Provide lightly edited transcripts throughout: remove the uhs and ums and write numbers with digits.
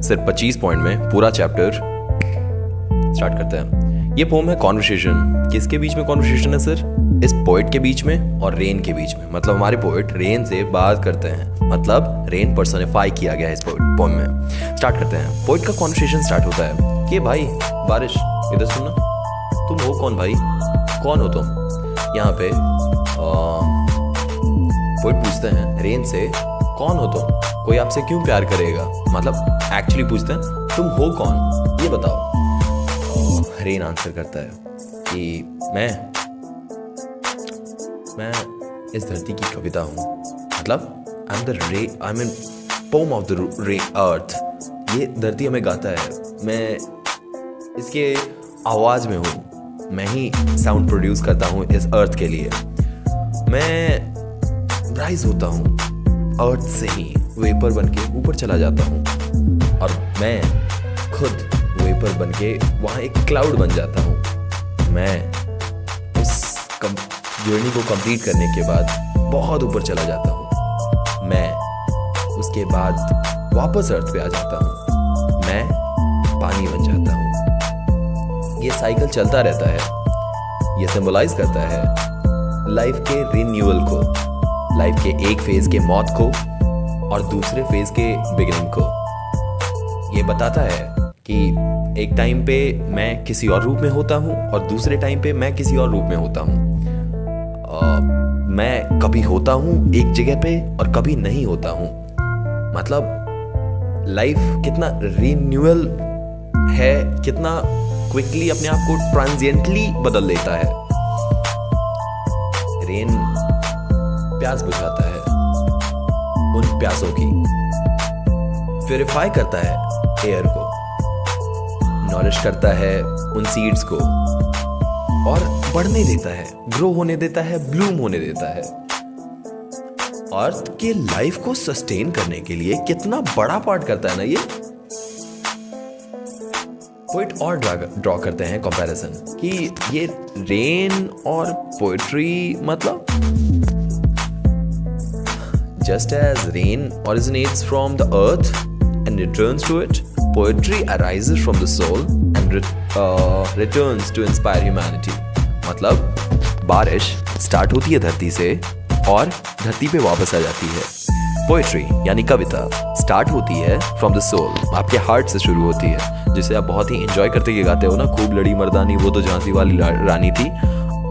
सिर्फ 25 पॉइंट में पूरा चैप्टर स्टार्ट करते हैं। ये पोम है कॉन्वर्सेशन। किसके बीच में कॉन्वर्सेशन है सर? इस पोएट के बीच में और रेन के बीच में। मतलब हमारे पोएट रेन से बात करते हैं, मतलब रेन पर्सोनिफाई किया गया है इस पोएम में। स्टार्ट करते हैं। पोएट का कॉन्वर्सेशन स्टार्ट होता है कि भाई बारिश इधर सुनना, तुम हो कौन भाई, कौन हो तुम? यहाँ पे पोएट पूछते हैं रेन से, कौन हो तुम, कोई आपसे क्यों प्यार करेगा? मतलब एक्चुअली पूछते हैं तुम हो कौन, ये बताओ। रेन आंसर करता है कि मैं इस धरती की कविता हूँ। मतलब I mean pome of the earth. ये धरती हमें गाता है, मैं इसके आवाज में हूँ, मैं ही साउंड प्रोड्यूस करता हूँ इस अर्थ के लिए। मैं राइज होता हूँ अर्थ से ही, वेपर बन के ऊपर चला जाता हूँ, और मैं खुद वेपर बन के वहाँ एक क्लाउड बन जाता हूँ। मैं उस जर्नी को कंप्लीट करने के बाद बहुत ऊपर चला जाता हूँ। मैं उसके बाद वापस अर्थ पे आ जाता हूँ, मैं पानी बन जाता हूँ। ये साइकिल चलता रहता है। ये सिंबलाइज करता है लाइफ के रिन्यूअल को, लाइफ के एक फेज के मौत को और दूसरे फेज के बिगिनिंग को। ये बताता है कि एक टाइम पे मैं किसी और रूप में होता हूँ और दूसरे टाइम पे मैं किसी और रूप में होता हूँ। मैं कभी होता हूँ एक जगह पे और कभी नहीं होता हूँ। मतलब लाइफ कितना रिन्यूअल है, कितना क्विकली अपने आप को ट्रांजिएंटली बदल लेता है। रेन प्यास बुझाता है उन प्यासों की, प्यूरिफाई करता है एयर को, नॉरिश करता है उन सीड्स को और बढ़ने देता है, ग्रो होने देता है, ब्लूम होने देता है। अर्थ के लाइफ को सस्टेन करने के लिए कितना बड़ा पार्ट करता है ना ये। पोएट और ड्रॉ करते हैं कंपैरिजन कि ये रेन और पोएट्री, मतलब just as rain originates from the earth and returns to it, poetry arises from the soul and returns to inspire humanity. मतलब बारिश स्टार्ट होती है धरती से और धरती पे वापस आ जाती है। पोएट्री यानी कविता स्टार्ट होती है फ्रॉम द सोल, आपके हार्ट से शुरू होती है, जिसे आप बहुत ही एंजॉय करते हुए गाते हो ना, खूब लड़ी मर्दानी वो तो झांसी वाली रानी थी।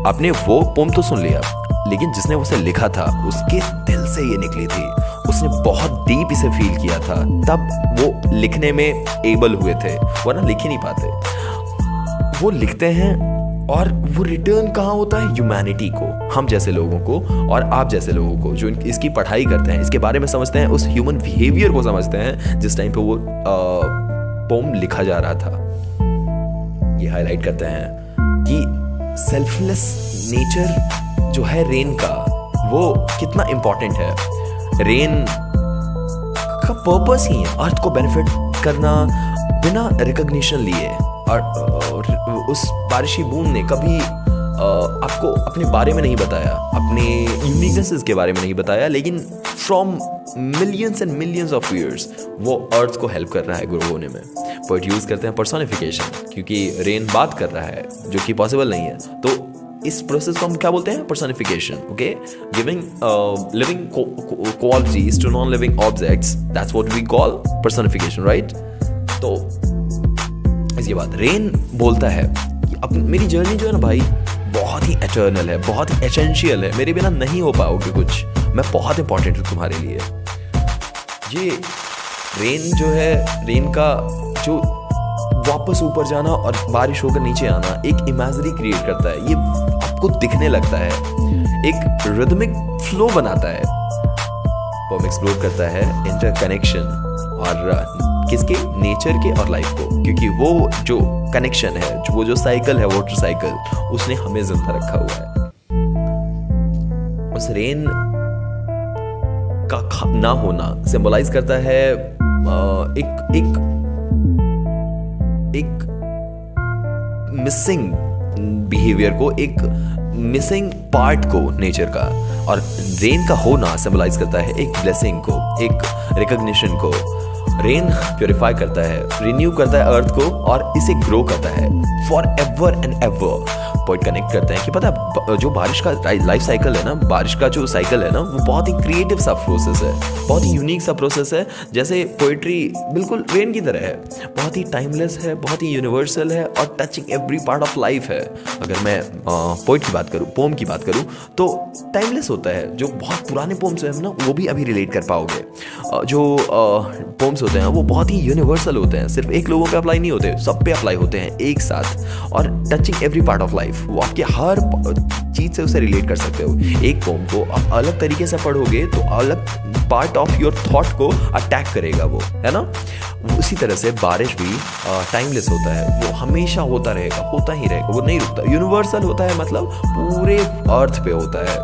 आपने वो पोम तो सुन लिया, लेकिन जिसने उसे लिखा था उसके दिल से ये निकली थी, उसने बहुत डीप इसे फील किया था, तब वो लिखने में एबल हुए थे, वरना लिख ही नहीं पाते। वो लिखते हैं और वो रिटर्न कहाँ होता है? ह्यूमैनिटी को, हम जैसे लोगों को और आप जैसे लोगों को जो इसकी पढ़ाई करते हैं, इसके बारे में समझते हैं, उस ह्यूमन बिहेवियर को समझते हैं जिस टाइम पे वो पोम लिखा जा रहा था। ये हाईलाइट करते हैं कि सेल्फलेस नेचर जो है रेन का, वो कितना इंपॉर्टेंट है। रेन का पर्पस ही है अर्थ को बेनिफिट करना बिना रिकॉग्निशन लिए, और उस बारिशी बूंद ने कभी आपको अपने बारे में नहीं बताया, अपने यूनिकनेसेस के बारे में नहीं बताया, लेकिन from millions and millions of years वो अर्थ को हेल्प कर रहा है ग्रो होने में। पोएट यूज करते हैं पर्सोनिफिकेशन, क्योंकि रेन बात कर रहा है जो कि पॉसिबल नहीं है, तो इस प्रोसेस को हम क्या बोलते हैं? Personification. Okay, giving living qualities to non living objects, that's what we call personification, right? तो इसके बाद रेन बोलता है कि अब मेरी जर्नी जो है ना भाई, बहुत ही एटर्नल है, बहुत ही एसेंशियल है, मेरे बिना नहीं हो पाओगे कुछ, मैं बहुत इंपॉर्टेंट हूँ तुम्हारे लिए। ये रेन जो है, रेन का जो वापस ऊपर जाना और बारिश होकर नीचे आना एक इमेजिनरी क्रिएट करता है, ये आपको दिखने लगता है, एक रिदमिक फ्लो बनाता है। पोएम एक्सप्लोर करता है इंटरकनेक्शन और किसके? नेचर के और लाइफ को, क्योंकि वो जो कनेक्शन है, वो जो साइकिल है, वाटर साइकिल, उसने हमें जिंदा रखा हुआ है। उस रेन का ना होना सिंबलाइज करता है एक मिसिंग बिहेवियर को, एक मिसिंग पार्ट को नेचर का, और रेन का होना सिंबलाइज करता है एक ब्लेसिंग को, एक रिकॉग्निशन को, रेन प्योरीफाई करता है, रिन्यू करता है अर्थ को और इसे ग्रो करता है for ever and ever. Point connect करते हैं कि पता है जो बारिश का लाइफ साइकिल है ना, बारिश का जो साइकिल है ना, वो बहुत ही क्रिएटिव सा प्रोसेस है, बहुत ही यूनिक सा प्रोसेस है। जैसे पोइट्री बिल्कुल रेन की तरह है, बहुत ही टाइमलेस है, बहुत ही यूनिवर्सल है और touching every part of life है। अगर मैं पोइट की बात करूँ, पोम की बात करूँ तो टाइमलेस होता है। जो बहुत पुराने पोम्स हैं ना, वो भी अभी रिलेट कर पाओगे। जो पोम्स होते हैं वो बहुत ही यूनिवर्सल होते हैं, सिर्फ एक लोगों पे अप्लाई नहीं होते, सब पे अप्लाई होते हैं एक साथ और touching every part of life. वो आपके हर चीज से उसे रिलेट कर सकते हो। एक पोम को आप अलग तरीके से पढ़ोगे तो अलग पार्ट ऑफ योर थॉट को अटैक करेगा वो, है ना। उसी तरह से बारिश भी टाइमलेस होता है, वो हमेशा होता रहेगा, होता ही रहेगा, वो नहीं रुकता। यूनिवर्सल होता है मतलब पूरे अर्थ पे होता है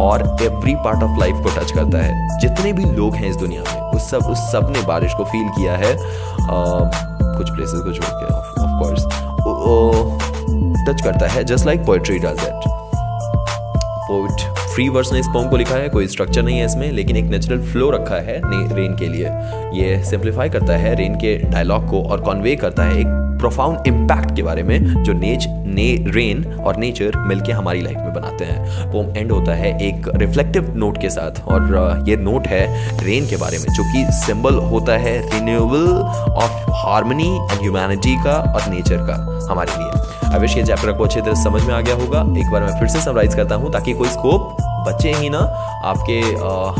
और एवरी पार्ट ऑफ लाइफ को टच करता है। जितने भी लोग हैं इस दुनिया में उस सब ने बारिश को फील किया है, कुछ प्लेसेस को छोड़ के ऑफ कोर्स टच करता है, just like poetry does that. Poet free verse ने इस पोम को लिखा है, कोई स्ट्रक्चर नहीं है इसमें, लेकिन एक नेचुरल फ्लो रखा है रेन के लिए। ये सिंप्लीफाई करता है रेन के डायलॉग को और कन्वे करता है एक प्रोफाउंड इम्पैक्ट के बारे में जो रेन और नेचर मिलके हमारी लाइफ में बनाते हैं। पोम एंड होता है एक रिफ्लेक्टिव नोट के साथ और ये नोट है रेन के बारे में, जो कि सिंबल होता है renewal of harmony and humanity का और नेचर का हमारे लिए। आई विश ये चैप्टर आपको अच्छी तरह समझ में आ गया होगा। एक बार मैं फिर से समराइज करता हूँ ताकि कोई स्कोप बचे ही ना आपके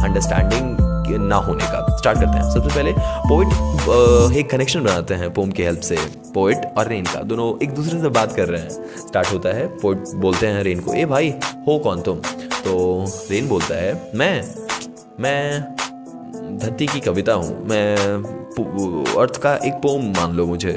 अंडरस्टैंडिंग ना होने का। स्टार्ट करते हैं। सबसे पहले पोइट एक कनेक्शन बनाते हैं पोम की हेल्प से। पोइट और रेन का दोनों एक दूसरे से बात कर रहे हैं। स्टार्ट होता है, पोइट बोलते हैं रेन को, ए भाई हो कौन तुम? तो रेन बोलता है मैं धरती की कविता हूँ, मैं अर्थ का एक पोम मान लो मुझे।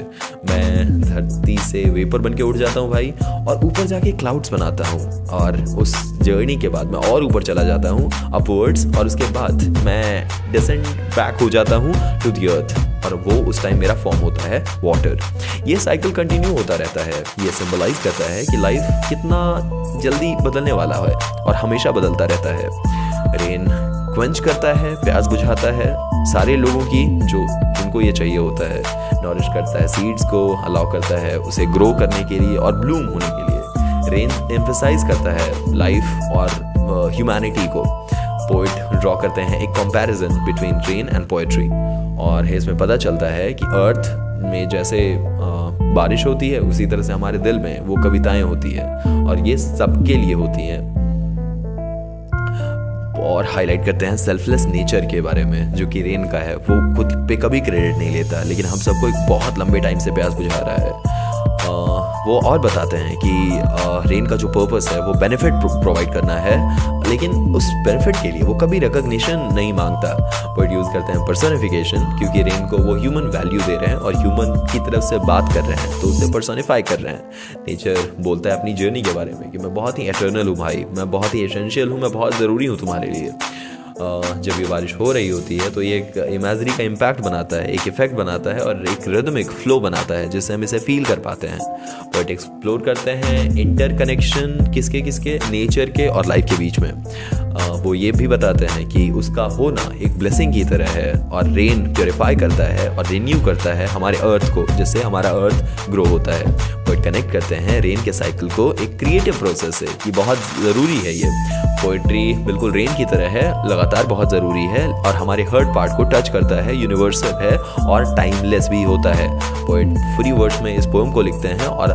मैं धरती से वेपर बन के उड़ जाता हूँ भाई और ऊपर जाके क्लाउड्स बनाता हूँ और उस जर्नी के बाद मैं और ऊपर चला जाता हूँ अपवर्ड्स और उसके बाद मैं डिसेंड बैक हो जाता हूँ टू द अर्थ और वो उस टाइम मेरा फॉर्म होता है वाटर। ये साइकिल कंटिन्यू होता रहता है। ये सिंबलाइज करता है कि लाइफ कितना जल्दी बदलने वाला है और हमेशा बदलता रहता है। रेन क्वेंच करता है, प्यास बुझाता है सारे लोगों की जिनको ये चाहिए होता है। नॉरिश करता है सीड्स को, अलाउ करता है उसे ग्रो करने के लिए और ब्लूम होने के लिए। रेन एम्फसाइज करता है लाइफ और ह्यूमैनिटी को। पोइट ड्रॉ करते हैं एक comparison between rain and poetry और इसमें पता चलता है कि अर्थ में जैसे बारिश होती है उसी तरह से हमारे दिल में वो कविताएं होती है और ये सबके लिए होती हैं। और हाईलाइट करते हैं सेल्फलेस नेचर के बारे में जो कि रेन का है। वो खुद पे कभी क्रेडिट नहीं लेता लेकिन हम सबको एक बहुत लंबे टाइम से प्यास बुझा रहा है। वो और बताते हैं कि रेन का जो पर्पस है वो बेनिफिट प्रोवाइड करना है लेकिन उस बेनिफिट के लिए वो कभी रिकॉग्निशन नहीं मांगता। वर्ड यूज़ करते हैं पर्सोनिफिकेशन क्योंकि रेन को वो ह्यूमन वैल्यू दे रहे हैं और ह्यूमन की तरफ से बात कर रहे हैं तो उसे पर्सोनिफाई कर रहे हैं। नेचर बोलता है अपनी जर्नी के बारे में कि मैं बहुत ही एटर्नल हूँ भाई, मैं बहुत ही एसेंशियल हूँ, मैं बहुत ज़रूरी हूँ तुम्हारे लिए। जब ये बारिश हो रही होती है तो ये एक इमेजरी का इम्पैक्ट बनाता है, एक इफेक्ट बनाता है और एक रिदमिक फ्लो बनाता है जिससे हम इसे फील कर पाते हैं। पोएट एक्सप्लोर करते हैं इंटरकनेक्शन किसके नेचर के और लाइफ के बीच में। वो ये भी बताते हैं कि उसका होना एक ब्लेसिंग की तरह है और रेन प्योरीफाई करता है और रिन्यू करता है हमारे अर्थ को जिससे हमारा अर्थ ग्रो होता है। पोएट कनेक्ट करते हैं रेन के साइकिल को एक क्रिएटिव प्रोसेस से कि बहुत ज़रूरी है ये। पोएट्री बिल्कुल रेन की तरह है, लगातार बहुत ज़रूरी है और हमारे हर्ट पार्ट को टच करता है, यूनिवर्सल है और टाइमलेस भी होता है। पोएट फ्री वर्ड्स में इस पोएम को लिखते हैं और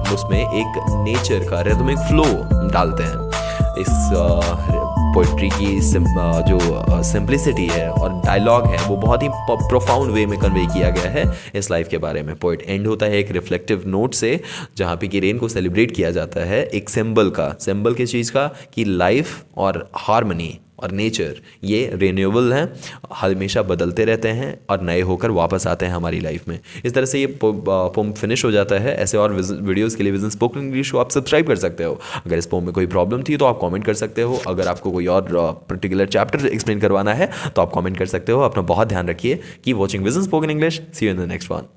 उसमें एक नेचर का रिदमिक फ्लो डालते हैं। इस पोइट्री की जो सिंप्लिसिटी है और डायलॉग है वो बहुत ही प्रोफाउंड वे में कन्वे किया गया है इस लाइफ के बारे में। पोइट एंड होता है एक रिफ्लेक्टिव नोट से जहाँ पे कि रेन को सेलिब्रेट किया जाता है एक सिंबल किस चीज़ का कि लाइफ और हार्मनी और नेचर ये रिन्यूएबल हैं, हमेशा बदलते रहते हैं और नए होकर वापस आते हैं हमारी लाइफ में। इस तरह से ये पोम फिनिश हो जाता है। ऐसे और वीडियोस के लिए विजन स्पोकन इंग्लिश को आप सब्सक्राइब कर सकते हो। अगर इस पोम में कोई प्रॉब्लम थी तो आप कमेंट कर सकते हो। अगर आपको कोई और पर्टिकुलर चैप्टर एक्सप्लेन करवाना है तो आप कमेंट कर सकते हो। अपना बहुत ध्यान रखिए। Keep watching Vision spoken English. See you in the next one.